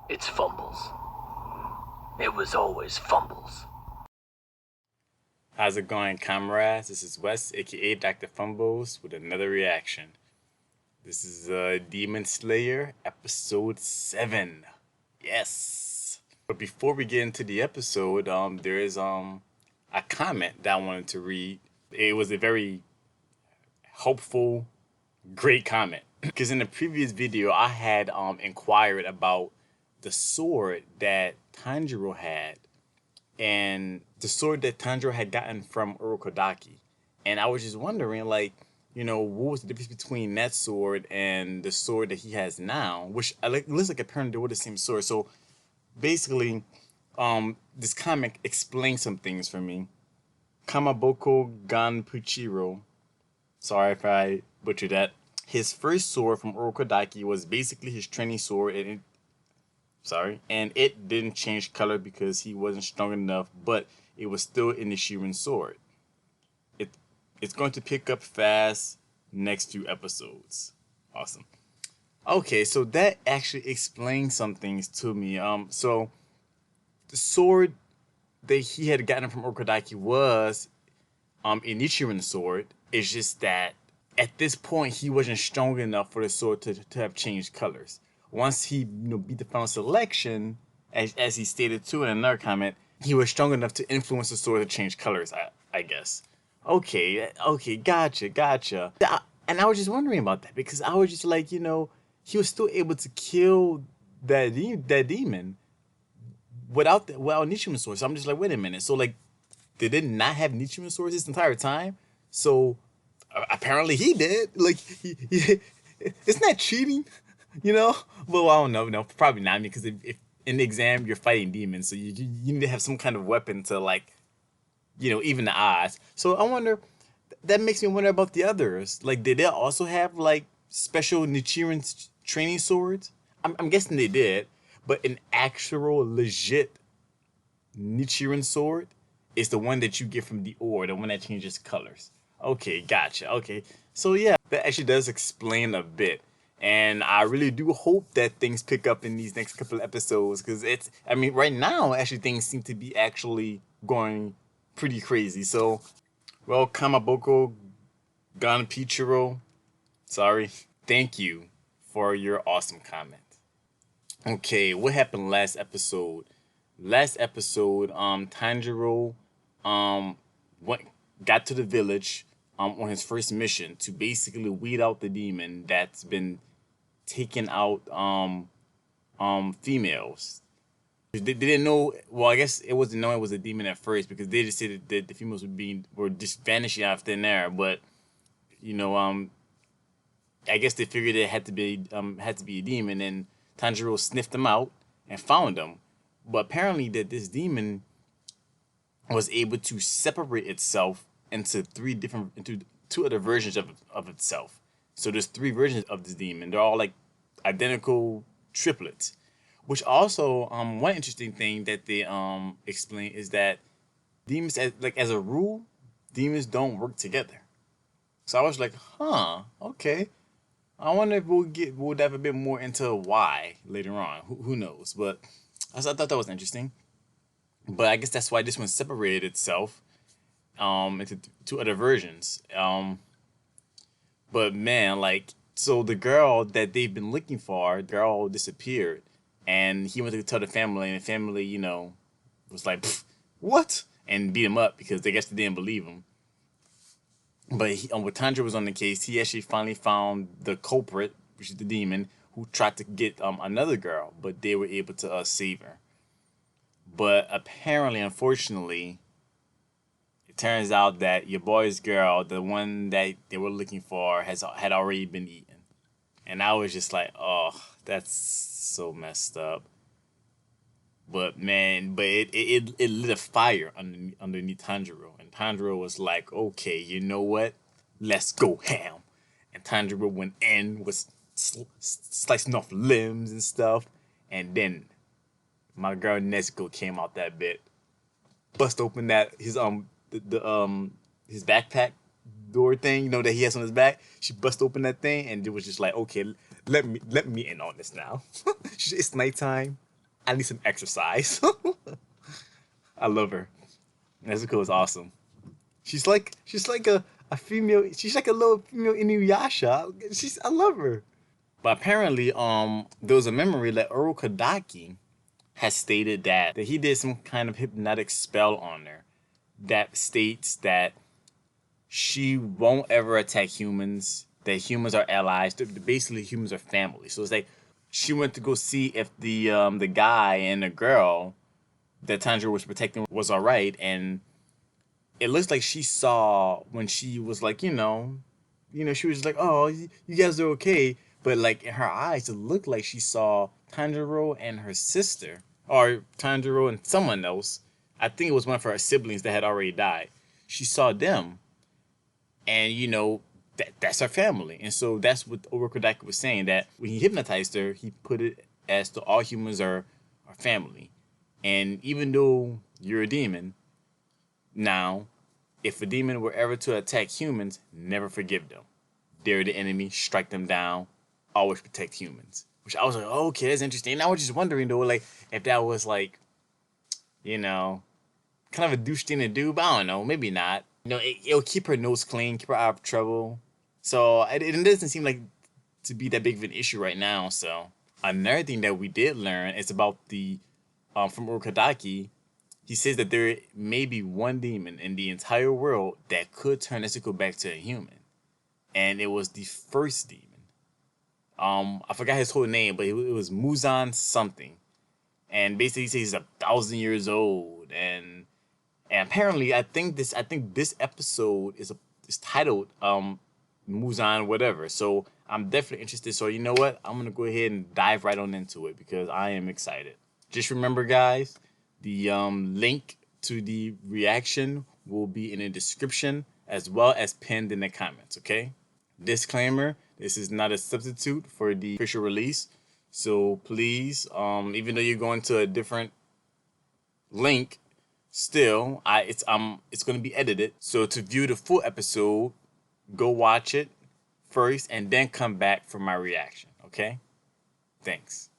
It's fumbles. It was always fumbles. How's it going, comrades? This is Wes, aka Dr. Fumbles, with another reaction. This is Demon Slayer, episode 7. Yes! But before we get into the episode, there is a comment that I wanted to read. It was a very hopeful, great comment. Because in the previous video, I had inquired about the sword that Tanjiro had, and the sword that Tanjiro had gotten from Urokodaki. And I was just wondering, like, what was the difference between that sword and the sword that he has now? Which looks like apparently they were the same sword. So basically, this comic explains some things for me. Kamaboko Ganpuchiro. Sorry if I butchered that. His first sword from Urokodaki was basically his training sword, and it didn't change color because he wasn't strong enough, but it was still an Inishirin sword. It's going to pick up fast next few episodes. Awesome. Okay, so that actually explains some things to me. So the sword that he had gotten from Urokodaki was Inishirin sword. It's just that at this point he wasn't strong enough for the sword to have changed colors. Once he beat the final selection, as he stated too in another comment, he was strong enough to influence the sword to change colors, I guess. Okay, gotcha. And I was just wondering about that because I was just like, he was still able to kill that demon without Nichiren swords. So I'm just like, wait a minute. So like, they did not have Nichiren swords this entire time? So apparently he did. Like, isn't that cheating? Well, I don't know. No, probably not. Because if in the exam you're fighting demons, so you need to have some kind of weapon to, like, even the odds. So I wonder. That makes me wonder about the others. Like, did they also have like special Nichiren training swords? I'm guessing they did, but an actual legit Nichiren sword is the one that you get from the ore, the one that changes colors. Okay, gotcha. Okay, so yeah, that actually does explain a bit. And I really do hope that things pick up in these next couple of episodes, because right now, actually, things seem to be actually going pretty crazy. So, well, Kamaboko Ganpichiro, sorry, thank you for your awesome comment. Okay, what happened last episode? Tanjiro, went got to the village, on his first mission to basically weed out the demon that's been taking out females. They didn't know. Well, I guess it wasn't known it was a demon at first because they just said that the females were just vanishing out of thin air. But I guess they figured it had to be a demon, and Tanjiro sniffed them out and found them. But apparently that this demon was able to separate itself into two other versions of itself. So there's 3 versions of this demon. They're all like identical triplets. Which also, one interesting thing that they explain is that demons, as a rule, demons don't work together. So I was like, okay. I wonder if we'll dive a bit more into why later on. Who knows? But I thought that was interesting. But I guess that's why this one separated itself into 2 other versions. But man, like, so the girl that they've been looking for, the girl disappeared. And he went to tell the family, and the family, was like, what? And beat him up because they guess they didn't believe him. But when Tanjiro was on the case, he actually finally found the culprit, which is the demon, who tried to get another girl, but they were able to save her. But apparently, unfortunately, it turns out that your boy's girl, the one that they were looking for, had already been eaten. And I was just like, oh, that's so messed up. But man, it lit a fire underneath Tanjiro. And Tanjiro was like, okay, you know what? Let's go ham. And Tanjiro went in, was slicing off limbs and stuff. And then my girl Nezuko came out that bit. Bust open his backpack door thing, that he has on his back. She bust open that thing and it was just like, okay, let me in on this now. It's nighttime. I need some exercise. I love her. Nezuko is awesome. She's like a female. She's like a little female Inuyasha. I love her. But apparently, there was a memory that Urukadaki has stated that he did some kind of hypnotic spell on her that states that she won't ever attack humans. That humans are allies. Basically, humans are family. So it's like she went to go see if the guy and the girl that Tanjiro was protecting was all right, and it looks like she saw when she was like, she was like, oh, you guys are okay, but like in her eyes, it looked like she saw Tanjiro and her sister, or Tanjiro and someone else. I think it was one of her siblings that had already died. She saw them, and that's her family, and so that's what Orokodaki was saying, that when he hypnotized her, he put it as to all humans are family, and even though you're a demon. Now, if a demon were ever to attack humans, never forgive them. They're the enemy, strike them down, always protect humans. Which I was like, oh, okay, that's interesting. And I was just wondering though, like, if that was like, kind of a douche thing to do, but I don't know, maybe not. It'll keep her nose clean, keep her out of trouble. So it doesn't seem like to be that big of an issue right now. So another thing that we did learn is about from Urukadaki. He says that there may be one demon in the entire world that could turn Nezuko back to a human. And it was the first demon. I forgot his whole name, but it was Muzan something. And basically he says he's 1,000 years old. And apparently I think this episode is titled Muzan whatever. So I'm definitely interested. So you know what? I'm gonna go ahead and dive right on into it because I am excited. Just remember, guys, the link to the reaction will be in the description as well as pinned in the comments, okay? Disclaimer, this is not a substitute for the official release. So please, even though you're going to a different link, still, it's going to be edited. So to view the full episode, go watch it first and then come back for my reaction, okay? Thanks.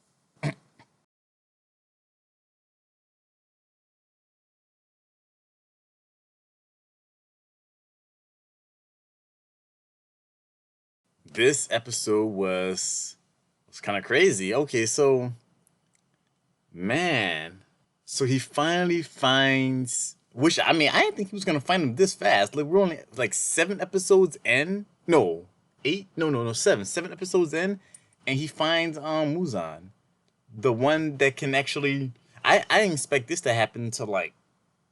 This episode was kind of crazy. Okay, so man, so he finally finds, which I mean, I didn't think he was gonna find him this fast. Like we're only like 7 episodes in. No, 8. No, 7. 7 episodes in, and he finds Muzan, the one that can actually. I didn't expect this to happen until like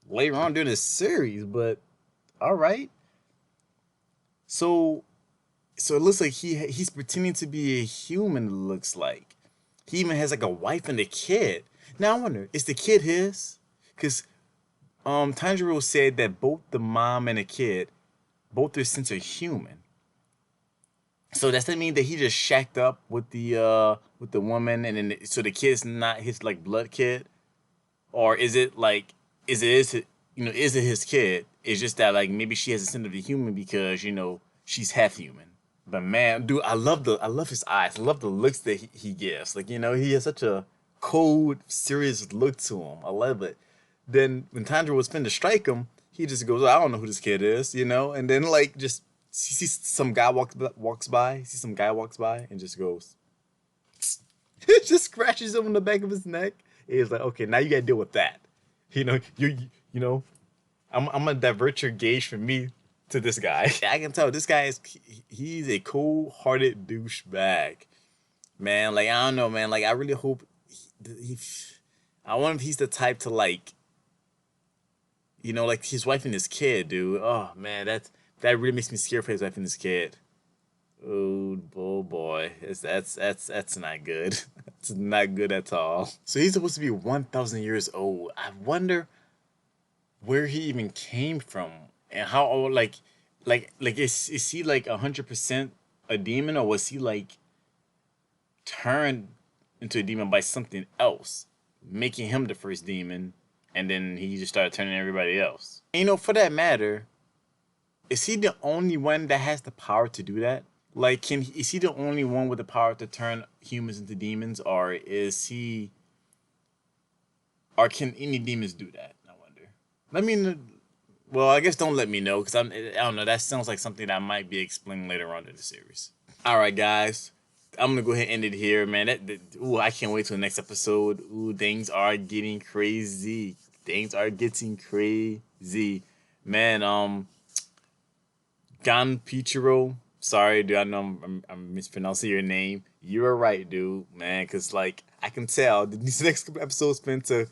later on during the series, but all right. So it looks like he's pretending to be a human. It looks like he even has like a wife and a kid. Now I wonder, is the kid his? Because Tanjiro said that both the mom and the kid, both their sense are human. So does that mean that he just shacked up with the woman, and then so the kid's not his like blood kid, or is it like is it his kid? It's just that like maybe she has a sense of a human because she's half human. But man, dude, I love his eyes. I love the looks that he gives. Like, he has such a cold, serious look to him. I love it. Then when Tanjiro was finna strike him, he just goes, I don't know who this kid is, and then like just he sees some guy walks by, and just goes, it just scratches him on the back of his neck. He's like, okay, now you gotta deal with that. I'm gonna divert your gaze from me to this guy. I can tell this guy he's a cold-hearted douchebag, man. Like I don't know, man. Like I really hope I wonder if he's the type to like his wife and his kid, dude. Oh man, that really makes me scared for his wife and his kid. Oh boy, that's not good. It's not good at all. So he's supposed to be 1,000 years old. I wonder where he even came from and how old. Like is he like 100% a demon, or was he like turned into a demon by something else, making him the first demon, and then he just started turning everybody else? And, for that matter, is he the only one that has the power to do that? Like, is he the only one with the power to turn humans into demons, or is he Or can any demons do that? I wonder. Let me know. Well, I guess don't let me know because I don't know. That sounds like something that might be explained later on in the series. All right, guys. I'm gonna go ahead and end it here, man. Ooh, I can't wait till the next episode. Ooh, things are getting crazy. Things are getting crazy, man. Gan Pichiro. Sorry, dude. I know I'm mispronouncing your name. You're right, dude, man. Cause like I can tell these next couple episodes been to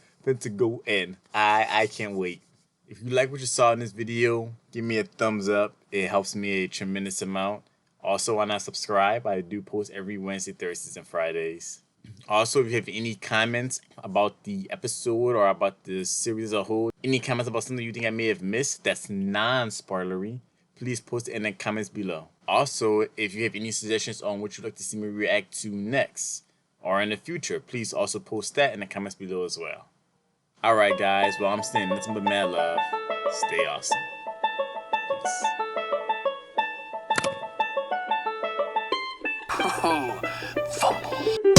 go in. I can't wait. If you like what you saw in this video, give me a thumbs up. It helps me a tremendous amount. Also, why not subscribe? I do post every Wednesday, Thursdays, and Fridays. Also, if you have any comments about the episode or about the series as a whole, any comments about something you think I may have missed that's non-spoilery, please post it in the comments below. Also, if you have any suggestions on what you'd like to see me react to next or in the future, please also post that in the comments below as well. Alright guys, well I'm staying nothing but mad love. Stay awesome. Peace. Oh, fumble.